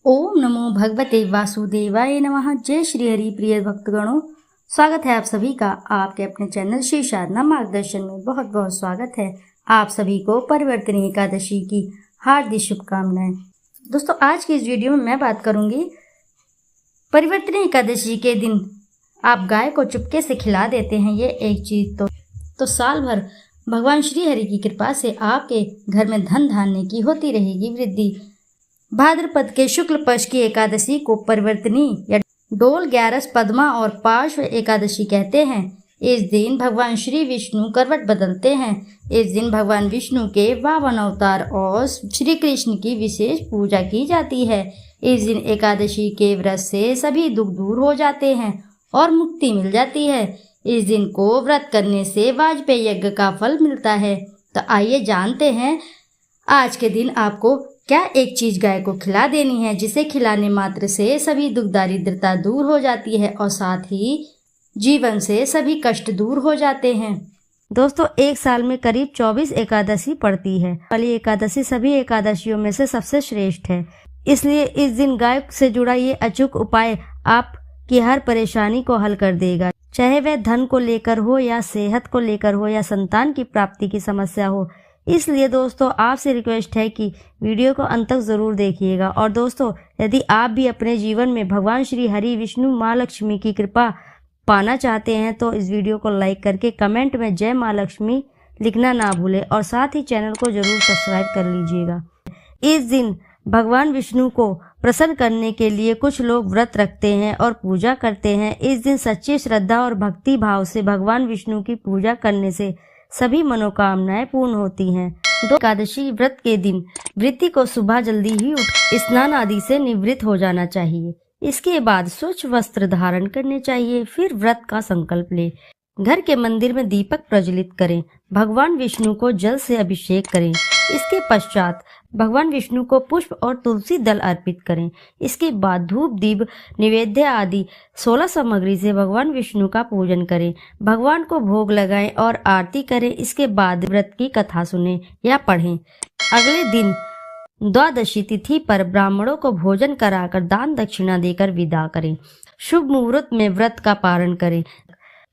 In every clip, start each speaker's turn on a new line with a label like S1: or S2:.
S1: ओम नमो भगवते वासुदेवाय नमः। जय श्री हरि। प्रिय भक्तगणों, स्वागत है आप सभी का आपके अपने चैनल श्री साधना मार्गदर्शन में। बहुत बहुत स्वागत है आप सभी को परिवर्तनी एकादशी की हार्दिक शुभकामनाएं। दोस्तों, आज की इस वीडियो में मैं बात करूंगी परिवर्तनी एकादशी के दिन आप गाय को चुपके से खिला देते हैं ये एक चीज तो साल भर भगवान श्री हरि की कृपा से आपके घर में धन धान्य की होती रहेगी वृद्धि। भाद्रपद के शुक्ल पक्ष की एकादशी को परिवर्तनी या डोल ग्यारस पद्मा और पार्श्व एकादशी कहते हैं। इस दिन भगवान श्री विष्णु करवट बदलते हैं। इस दिन भगवान विष्णु के वामन अवतार और श्री कृष्ण की विशेष पूजा की जाती है। इस दिन एकादशी के व्रत से सभी दुख दूर हो जाते हैं और मुक्ति मिल जाती है। इस दिन को व्रत करने से वाजपेयी यज्ञ का फल मिलता है। तो आइए जानते हैं आज के दिन आपको क्या एक चीज गाय को खिला देनी है, जिसे खिलाने मात्र से सभी दुख दारिद्रता दूर हो जाती है और साथ ही जीवन से सभी कष्ट दूर हो जाते हैं। दोस्तों, एक साल में करीब 24 एकादशी पड़ती है। वाली एकादशी सभी एकादशियों में से सबसे श्रेष्ठ है। इसलिए इस दिन गाय से जुड़ा ये अचूक उपाय आपकी हर परेशानी को हल कर देगा, चाहे वह धन को लेकर हो या सेहत को लेकर हो या संतान की प्राप्ति की समस्या हो। इसलिए दोस्तों, आपसे रिक्वेस्ट है कि वीडियो को अंत तक जरूर देखिएगा। और दोस्तों, यदि आप भी अपने जीवन में भगवान श्री हरि विष्णु माँ लक्ष्मी की कृपा पाना चाहते हैं तो इस वीडियो को लाइक करके कमेंट में जय माँ लक्ष्मी लिखना ना भूलें और साथ ही चैनल को जरूर सब्सक्राइब कर लीजिएगा। इस दिन भगवान विष्णु को प्रसन्न करने के लिए कुछ लोग व्रत रखते हैं और पूजा करते हैं। इस दिन सच्ची श्रद्धा और भक्ति भाव से भगवान विष्णु की पूजा करने से सभी मनोकामनाएं पूर्ण होती हैं। एकादशी व्रत के दिन वृत्ति को सुबह जल्दी ही उठ स्नान आदि से निवृत्त हो जाना चाहिए। इसके बाद स्वच्छ वस्त्र धारण करने चाहिए। फिर व्रत का संकल्प ले घर के मंदिर में दीपक प्रज्वलित करें। भगवान विष्णु को जल से अभिषेक करें। इसके पश्चात भगवान विष्णु को पुष्प और तुलसी दल अर्पित करें। इसके बाद धूप दीप निवेद्य आदि 16 सामग्री से भगवान विष्णु का पूजन करें। भगवान को भोग लगाएं और आरती करें। इसके बाद व्रत की कथा सुनें या पढ़ें। अगले दिन द्वादशी तिथि पर ब्राह्मणों को भोजन कराकर दान दक्षिणा देकर विदा करें। शुभ मुहूर्त में व्रत का पारण करें।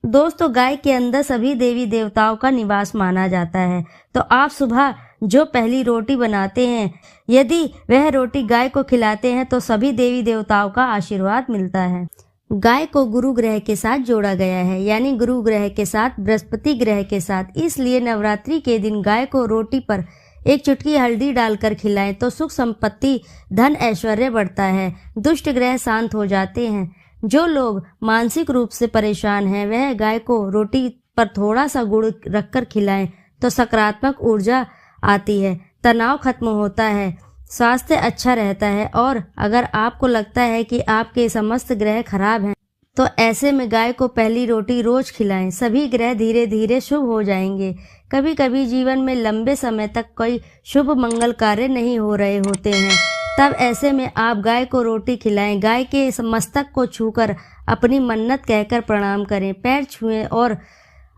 S1: दोस्तों, गाय के अंदर सभी देवी देवताओं का निवास माना जाता है। तो आप सुबह जो पहली रोटी बनाते हैं, यदि वह रोटी गाय को खिलाते हैं तो सभी देवी देवताओं का आशीर्वाद मिलता है। गाय को गुरु ग्रह के साथ जोड़ा गया है, यानी गुरु ग्रह के साथ बृहस्पति ग्रह के साथ। इसलिए नवरात्रि के दिन गाय को रोटी पर एक चुटकी हल्दी डालकर खिलाएं तो सुख संपत्ति धन ऐश्वर्य बढ़ता है। दुष्ट ग्रह शांत हो जाते हैं। जो लोग मानसिक रूप से परेशान हैं वह गाय को रोटी पर थोड़ा सा गुड़ रखकर खिलाएं तो सकारात्मक ऊर्जा आती है, तनाव खत्म होता है, स्वास्थ्य अच्छा रहता है। और अगर आपको लगता है कि आपके समस्त ग्रह खराब हैं तो ऐसे में गाय को पहली रोटी रोज खिलाएं। सभी ग्रह धीरे धीरे शुभ हो जाएंगे। कभी कभी जीवन में लंबे समय तक कोई शुभ मंगल कार्य नहीं हो रहे होते हैं, तब ऐसे में आप गाय को रोटी खिलाएं। गाय के मस्तक को छूकर अपनी मन्नत कहकर प्रणाम करें। पैर छुएं और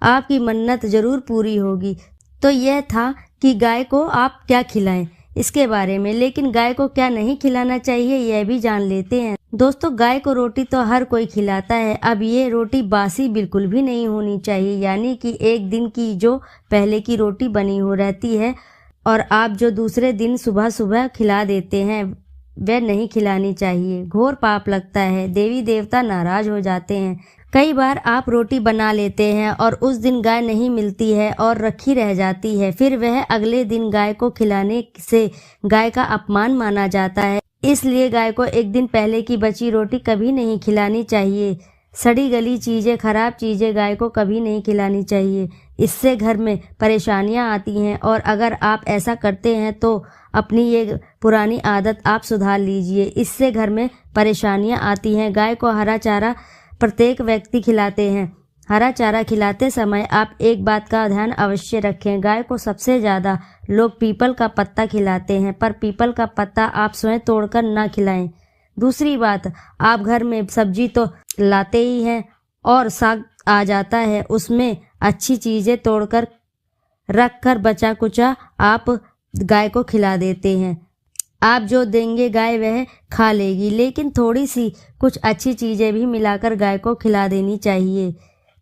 S1: आपकी मन्नत जरूर पूरी होगी। तो यह था कि गाय को आप क्या खिलाएं इसके बारे में, लेकिन गाय को क्या नहीं खिलाना चाहिए यह भी जान लेते हैं। दोस्तों, गाय को रोटी तो हर कोई खिलाता है। अब ये रोटी बासी बिल्कुल भी नहीं होनी चाहिए, यानी कि एक दिन की जो पहले की रोटी बनी हो रहती है और आप जो दूसरे दिन सुबह सुबह खिला देते हैं वह नहीं खिलानी चाहिए। घोर पाप लगता है, देवी देवता नाराज हो जाते हैं। कई बार आप रोटी बना लेते हैं और उस दिन गाय नहीं मिलती है और रखी रह जाती है, फिर वह अगले दिन गाय को खिलाने से गाय का अपमान माना जाता है। इसलिए गाय को एक दिन पहले की बची रोटी कभी नहीं खिलानी चाहिए। सड़ी गली चीजें, खराब चीजें गाय को कभी नहीं खिलानी चाहिए। इससे घर में परेशानियां आती हैं और अगर आप ऐसा करते हैं तो अपनी ये पुरानी आदत आप सुधार लीजिए। इससे घर में परेशानियां आती हैं। गाय को हरा चारा प्रत्येक व्यक्ति खिलाते हैं। हरा चारा खिलाते समय आप एक बात का ध्यान अवश्य रखें। गाय को सबसे ज्यादा लोग पीपल का पत्ता खिलाते हैं, पर पीपल का पत्ता आप स्वयं तोड़कर ना खिलाएं। दूसरी बात, आप घर में सब्जी तो लाते ही हैं और साग आ जाता है, उसमें अच्छी चीजें तोड़कर रख कर बचा कुचा आप गाय को खिला देते हैं। आप जो देंगे गाय वह खा लेगी, लेकिन थोड़ी सी कुछ अच्छी चीज़ें भी मिलाकर गाय को खिला देनी चाहिए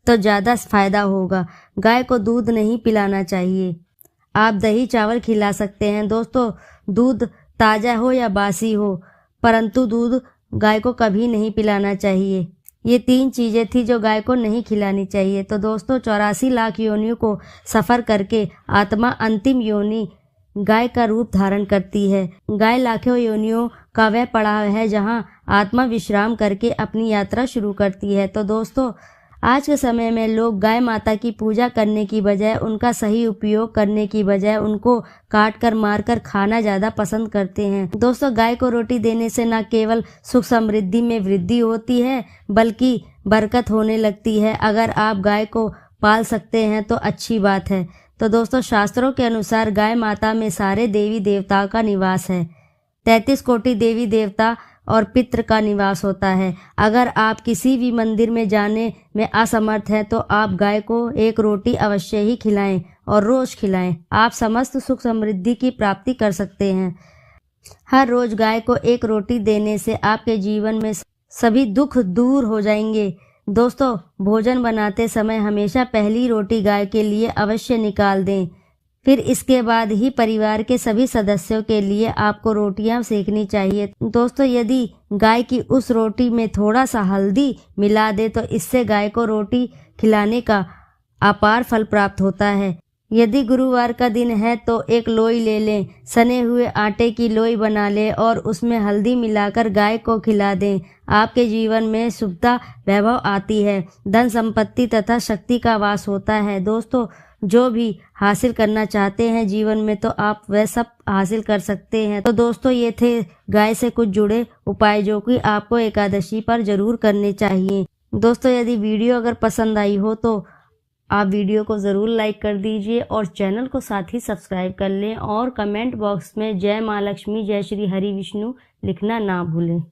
S1: तो ज़्यादा फायदा होगा। गाय को दूध नहीं पिलाना चाहिए। आप दही चावल खिला सकते हैं। दोस्तों, दूध ताज़ा हो या बासी हो, परंतु दूध गाय को कभी नहीं पिलाना चाहिए। ये 3 चीज़ें थी जो गाय को नहीं खिलानी चाहिए। तो दोस्तों, 84 लाख योनियों को सफ़र करके आत्मा अंतिम योनि गाय का रूप धारण करती है। गाय लाखों योनियों का वह पड़ाव है जहाँ आत्मा विश्राम करके अपनी यात्रा शुरू करती है। तो दोस्तों, आज के समय में लोग गाय माता की पूजा करने की बजाय, उनका सही उपयोग करने की बजाय उनको काट कर मार कर खाना ज़्यादा पसंद करते हैं। दोस्तों, गाय को रोटी देने से न केवल सुख समृद्धि में वृद्धि होती है बल्कि बरकत होने लगती है। अगर आप गाय को पाल सकते हैं तो अच्छी बात है। तो दोस्तों, शास्त्रों के अनुसार गाय माता में सारे देवी देवताओं का निवास है। 33 कोटि देवी देवता और पितृ का निवास होता है। अगर आप किसी भी मंदिर में जाने में असमर्थ हैं तो आप गाय को एक रोटी अवश्य ही खिलाएं और रोज खिलाएं। आप समस्त सुख समृद्धि की प्राप्ति कर सकते हैं। हर रोज गाय को एक रोटी देने से आपके जीवन में सभी दुख दूर हो जाएंगे। दोस्तों, भोजन बनाते समय हमेशा पहली रोटी गाय के लिए अवश्य निकाल दें। फिर इसके बाद ही परिवार के सभी सदस्यों के लिए आपको रोटियां सेकनी चाहिए। दोस्तों, यदि गाय की उस रोटी में थोड़ा सा हल्दी मिला दे तो इससे गाय को रोटी खिलाने का अपार फल प्राप्त होता है। यदि गुरुवार का दिन है तो एक लोई ले लें, सने हुए आटे की लोई बना लें और उसमें हल्दी मिलाकर गाय को खिला दें। आपके जीवन में शुभता वैभव आती है, धन संपत्ति तथा शक्ति का वास होता है। दोस्तों, जो भी हासिल करना चाहते हैं जीवन में तो आप वह सब हासिल कर सकते हैं। तो दोस्तों, ये थे गाय से कुछ जुड़े उपाय जो कि आपको एकादशी पर जरूर करने चाहिए। दोस्तों, यदि वीडियो अगर पसंद आई हो तो आप वीडियो को ज़रूर लाइक कर दीजिए और चैनल को साथ ही सब्सक्राइब कर लें और कमेंट बॉक्स में जय माँ लक्ष्मी, जय श्री हरि विष्णु लिखना ना भूलें।